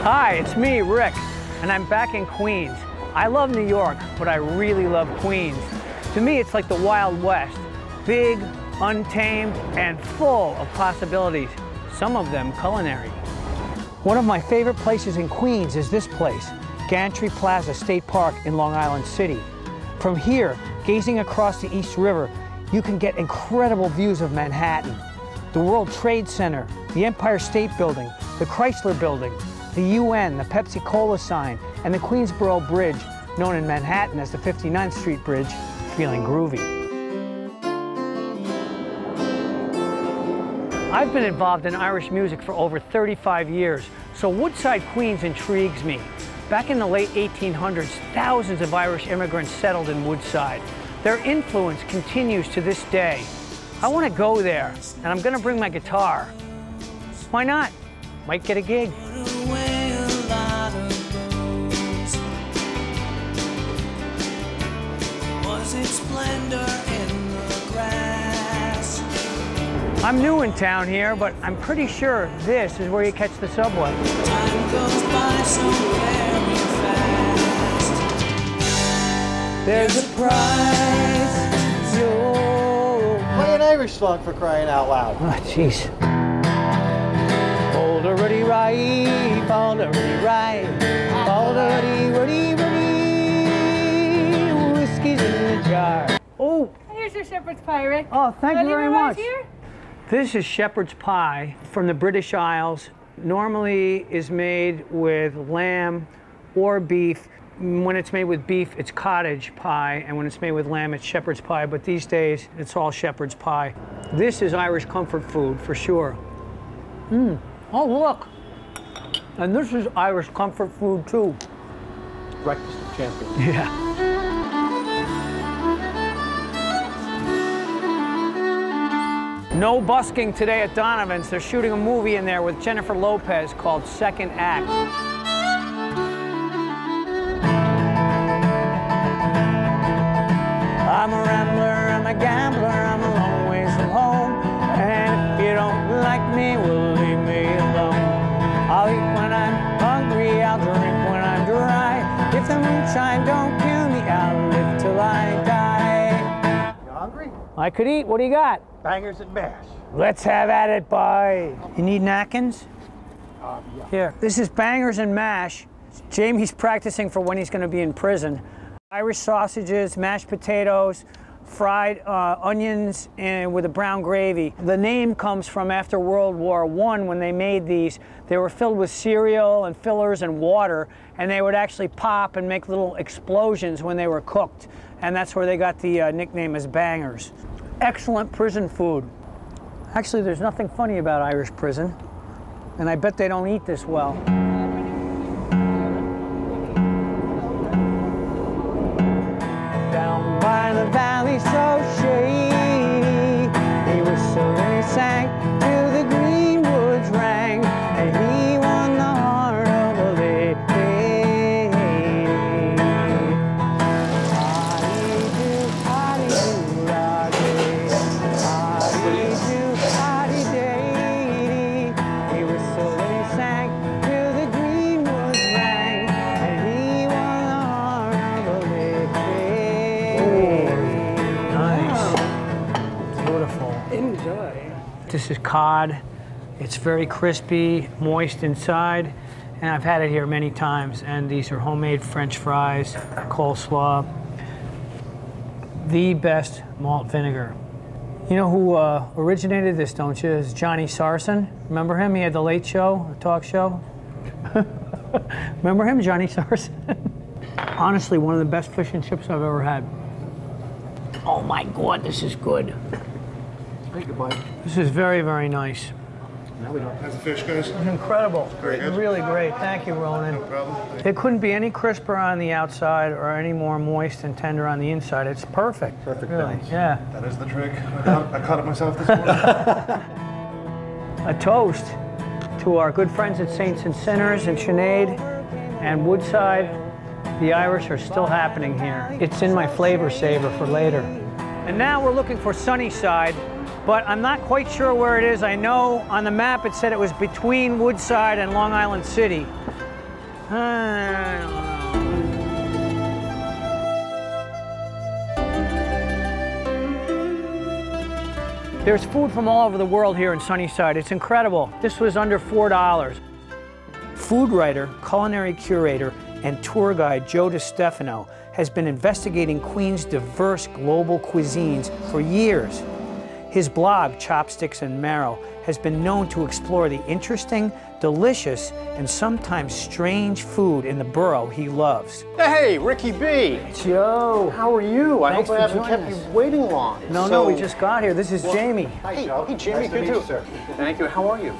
Hi, it's me, Rick, and I'm back in Queens. I love New York, but I really love Queens. To me, it's like the Wild West. Big, untamed, and full of possibilities, some of them culinary. One of my favorite places in Queens is this place, Gantry Plaza State Park in Long Island City. From here, gazing across the East River, you can get incredible views of Manhattan, the World Trade Center, the Empire State Building, the Chrysler Building, the UN, the Pepsi-Cola sign, and the Queensboro Bridge, known in Manhattan as the 59th Street Bridge, feeling groovy. I've been involved in Irish music for over 35 years, so Woodside, Queens intrigues me. Back in the late 1800s, thousands of Irish immigrants settled in Woodside. Their influence continues to this day. I want to go there, and I'm going to bring my guitar. Why not? Might get a gig. I'm new in town here, but I'm pretty sure this is where you catch the subway. Time goes by so very fast. There's a price you'll... Play an Irish song for crying out loud. Oh, jeez. Already right, already right, already, whiskey's in the jar. Oh! Here's your shepherd's pie, Rick. Oh, thank you very much. Here? This is shepherd's pie from the British Isles. Normally is made with lamb or beef. When it's made with beef, it's cottage pie, and when it's made with lamb, it's shepherd's pie, but these days, it's all shepherd's pie. This is Irish comfort food, for sure. Oh, look. And this is Irish comfort food, too. Breakfast of champions. Yeah. No busking today at Donovan's. They're shooting a movie in there with Jennifer Lopez called Second Act. I'm a rambler, I'm a gambler, I'm a long ways from home. And if you don't like me, well, leave me alone. I'll eat when I'm hungry, I'll drink when I'm dry. If the moonshine don't kill me, I'll live till I die. You hungry? I could eat. What do you got? Bangers and mash. Let's have at it, boy. You need napkins? Yeah. Here. This is bangers and mash. Jamie's practicing for when he's going to be in prison. Irish sausages, mashed potatoes, fried onions, and with a brown gravy. The name comes from after World War I when they made these. They were filled with cereal and fillers and water, and they would actually pop and make little explosions when they were cooked. And that's where they got the nickname as bangers. Excellent prison food. Actually, there's nothing funny about Irish prison, and I bet they don't eat this well. Down by the valley so shady, he whistled and he sang till the green woods rang, and he won the heart of a lady. He whistled and he sang till the green woods rang, and he won the heart of a lady. Nice. Beautiful. Enjoy. This is cod. It's very crispy, moist inside, and I've had it here many times. And these are homemade French fries, coleslaw. The best malt vinegar. You know who originated this, don't you? It's Johnny Sarson. Remember him? He had the Late Show, a talk show. Remember him, Johnny Sarson? Honestly, one of the best fish and chips I've ever had. Oh my God, this is good. Hey, goodbye. This is very, very nice. Now we don't. How's the fish, guys? It's incredible. Very good. Really great. Thank you, Ronan. No problem. It couldn't be any crisper on the outside or any more moist and tender on the inside. It's perfect. Perfect Really. balance. Yeah. That is the trick. I caught it myself this morning. A toast to our good friends at Saints and Sinners and Sinead and Woodside. The Irish are still happening here. It's in my flavor saver for later. And now we're looking for Sunnyside, but I'm not quite sure where it is. I know on the map it said it was between Woodside and Long Island City. I don't know. There's food from all over the world here in Sunnyside. It's incredible. This was under $4. Food writer, culinary curator, and tour guide Joe DiStefano has been investigating Queens' diverse global cuisines for years. His blog, Chopsticks and Marrow, has been known to explore the interesting, delicious, and sometimes strange food in the borough he loves. Hey, Ricky B. Joe. How are you? I Thanks hope I for haven't kept joining you us. waiting long. No, we just got here. This is Jamie. Hey, Jamie, Nice to good meet too. you, sir. Thank you. How are you?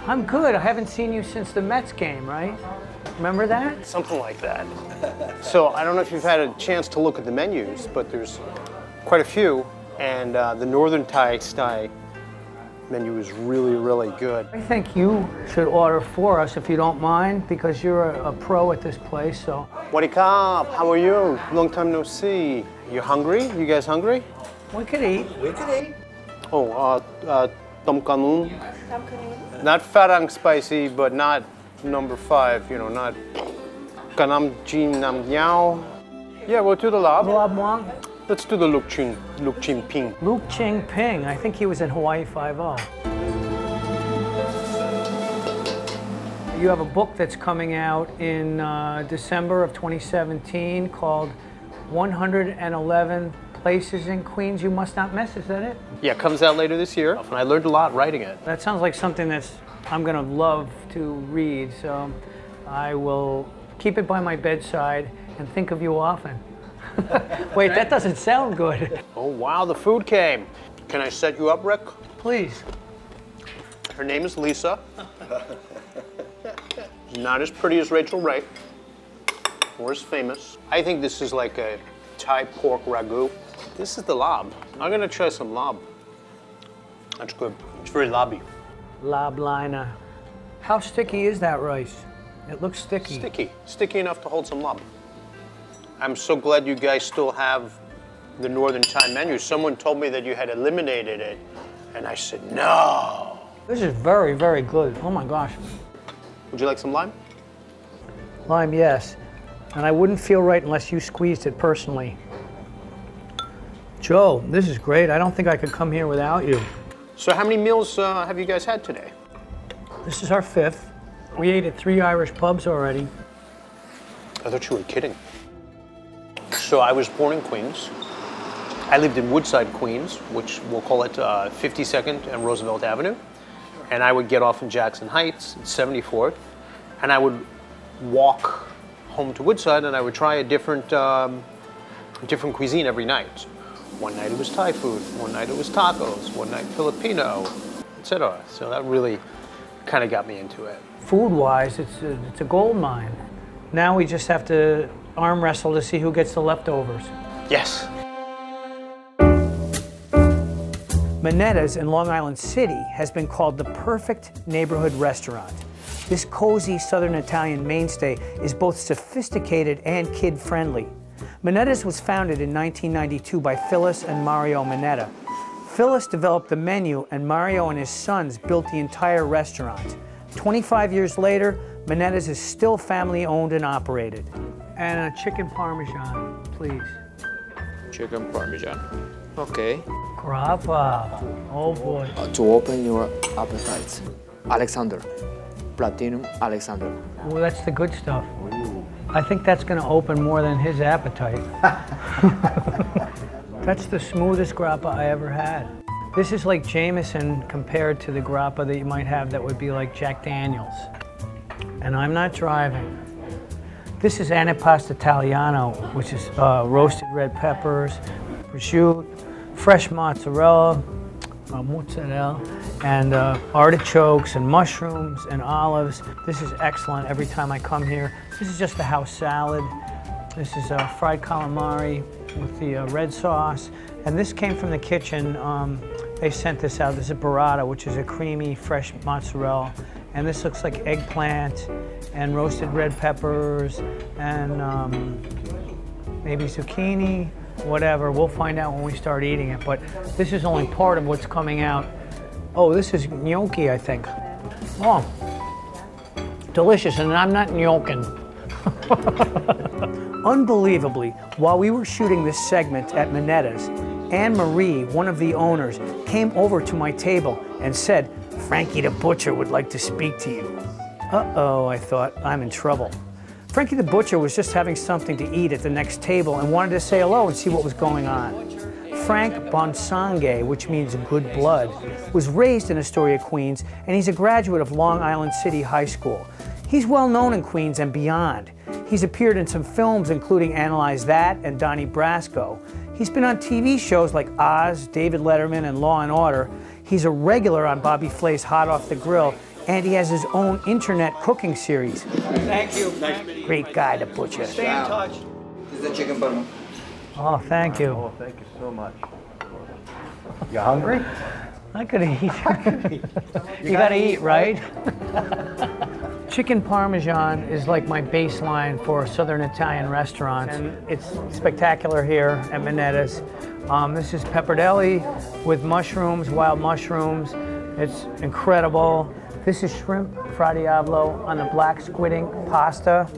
I'm good. I haven't seen you since the Mets game, right? Remember that? Something like that. So I don't know if you've had a chance to look at the menus, but there's quite a few, and the Northern Thai style menu is really, really good. I think you should order for us if you don't mind, because you're a pro at this place, so. Waddy Kap, how are you? Long time no see. You hungry? You guys hungry? We could eat. Oh, Tom Kanun. Not Farang spicy, but not number 5, you know, not Kanam Jin Nam Yao. Yeah, we'll do the lab. Bob Wong? Let's do the Luk Chin Ping. Luke Ching Ping. I think he was in Hawaii Five-0. You have a book that's coming out in December of 2017 called 111 Places in Queens You Must Not Miss. Is that it? Yeah, it comes out later this year, and I learned a lot writing it. That sounds like something I'm going to love to read, so I will keep it by my bedside and think of you often. Wait, that doesn't sound good. Oh wow, the food came. Can I set you up, Rick? Please. Her name is Lisa. Not as pretty as Rachel Ray, or as famous. I think this is like a Thai pork ragu. This is the lob. I'm gonna try some lob. That's good. It's very lobby. Lob liner. How sticky is that rice? It looks sticky. Sticky. Sticky enough to hold some lob. I'm so glad you guys still have the Northern Thai menu. Someone told me that you had eliminated it, and I said, no. This is very, very good. Oh my gosh. Would you like some lime? Lime, yes. And I wouldn't feel right unless you squeezed it personally. Joe, this is great. I don't think I could come here without you. So how many meals have you guys had today? This is our 5th. We ate at 3 Irish pubs already. I thought you were kidding. So I was born in Queens. I lived in Woodside, Queens, which we'll call it 52nd and Roosevelt Avenue. And I would get off in Jackson Heights at 74th, and I would walk home to Woodside, and I would try a different cuisine every night. One night it was Thai food, one night it was tacos, one night Filipino, etc. So that really kind of got me into it. Food-wise, it's a gold mine. Now we just have to arm wrestle to see who gets the leftovers. Yes. Minetti's in Long Island City has been called the perfect neighborhood restaurant. This cozy Southern Italian mainstay is both sophisticated and kid-friendly. Minetti's was founded in 1992 by Phyllis and Mario Minetti. Phyllis developed the menu, and Mario and his sons built the entire restaurant. 25 years later, Minetti's is still family-owned and operated. And a chicken parmesan, please. Chicken parmesan. Okay. Grappa. Oh boy. To open your appetite. Alexander. Platinum Alexander. Well, that's the good stuff. I think that's going to open more than his appetite. That's the smoothest grappa I ever had. This is like Jameson compared to the grappa that you might have that would be like Jack Daniels. And I'm not driving. This is antipasto italiano, which is roasted red peppers, prosciutto, fresh mozzarella, and artichokes and mushrooms and olives. This is excellent every time I come here. This is just a house salad. This is fried calamari with the red sauce. And this came from the kitchen. They sent this out. This is burrata, which is a creamy, fresh mozzarella. And this looks like eggplant and roasted red peppers and maybe zucchini, whatever. We'll find out when we start eating it. But this is only part of what's coming out. Oh, this is gnocchi, I think. Oh, delicious. And I'm not gnocching. Unbelievably, while we were shooting this segment at Minetti's, Anne-Marie, one of the owners, came over to my table and said, "Frankie the Butcher would like to speak to you." Uh-oh, I thought, I'm in trouble. Frankie the Butcher was just having something to eat at the next table and wanted to say hello and see what was going on. Frank Bonsange, which means good blood, was raised in Astoria, Queens, and he's a graduate of Long Island City High School. He's well known in Queens and beyond. He's appeared in some films including Analyze That and Donnie Brasco. He's been on TV shows like Oz, David Letterman, and Law & Order. He's a regular on Bobby Flay's Hot Off the Grill, and he has his own internet cooking series. Thank you. Great guy, the Butcher. Stay in touch. This is the chicken parma. Oh, thank you. Oh, thank you so much. You hungry? I could eat. You gotta eat, right? Chicken Parmesan is like my baseline for Southern Italian restaurants. And it's spectacular here at Minetti's. This is pepperdelli with mushrooms, wild mushrooms. It's incredible. This is shrimp fra diavolo on a black squid ink pasta.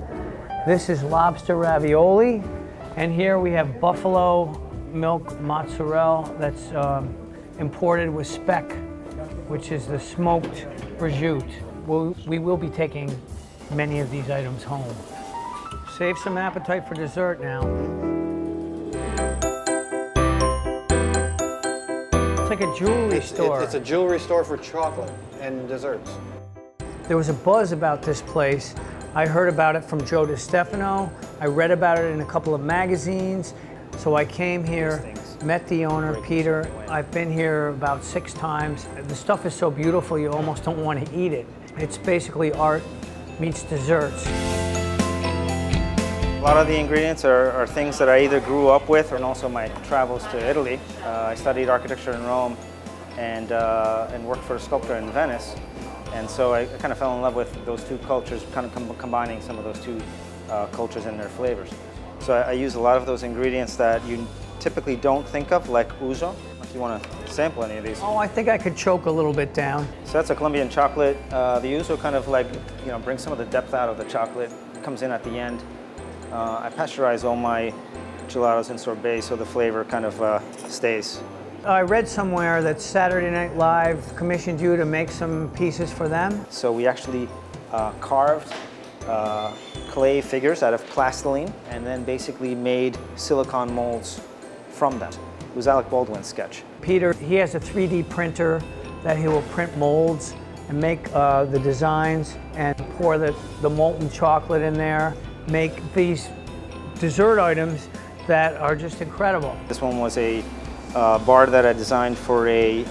This is lobster ravioli. And here we have buffalo milk mozzarella that's imported with speck, which is the smoked prosciutto. We will be taking many of these items home. Save some appetite for dessert now. It's like a jewelry store. It's a jewelry store for chocolate and desserts. There was a buzz about this place. I heard about it from Joe DiStefano. I read about it in a couple of magazines. So I came here, met the owner, Peter. I've been here about 6 times. The stuff is so beautiful, you almost don't want to eat it. It's basically art meets desserts. A lot of the ingredients are things that I either grew up with and also my travels to Italy. I studied architecture in Rome and worked for a sculptor in Venice. And so I kind of fell in love with those two cultures, kind of combining some of those two cultures and their flavors. So I use a lot of those ingredients that you typically don't think of, like ouzo. If you want to sample any of these. Oh, I think I could choke a little bit down. So that's a Colombian chocolate. The ouzo kind of like, brings some of the depth out of the chocolate. It comes in at the end. I pasteurize all my gelatos and sorbets so the flavor kind of stays. I read somewhere that Saturday Night Live commissioned you to make some pieces for them. So we actually carved clay figures out of plastiline and then basically made silicone molds from them. It was Alec Baldwin's sketch. Peter, he has a 3D printer that he will print molds and make the designs and pour the molten chocolate in there, make these dessert items that are just incredible. This one was a bar that I designed for a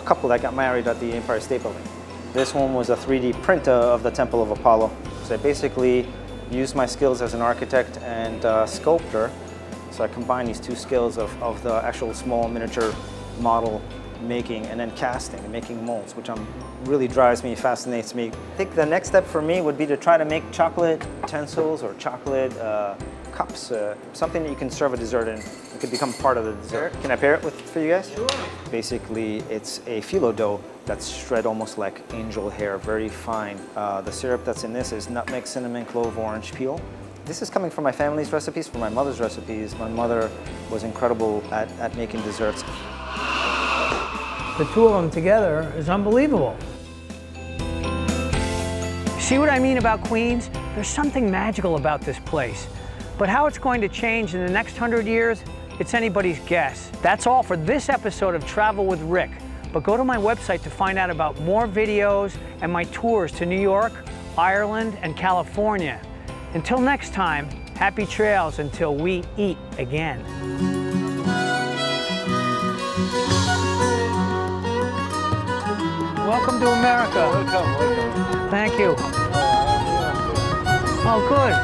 couple that got married at the Empire State Building. This one was a 3D printer of the Temple of Apollo. So I basically used my skills as an architect and sculptor. So I combined these two skills of the actual small miniature model making and then casting and making molds, which really drives me, fascinates me. I think the next step for me would be to try to make chocolate utensils or chocolate cups, something that you can serve a dessert in. It could become part of the dessert. Can I pair it for you guys? Sure. Basically, it's a phyllo dough that's shred almost like angel hair, very fine. The syrup that's in this is nutmeg, cinnamon, clove, orange peel. This is coming from my family's recipes, from my mother's recipes. My mother was incredible at making desserts. The two of them together is unbelievable. See what I mean about Queens? There's something magical about this place. But how it's going to change in the next 100 years, it's anybody's guess. That's all for this episode of Travel with Rick. But go to my website to find out about more videos and my tours to New York, Ireland, and California. Until next time, happy trails until we eat again. Welcome to America. Welcome. Thank you. Oh, good.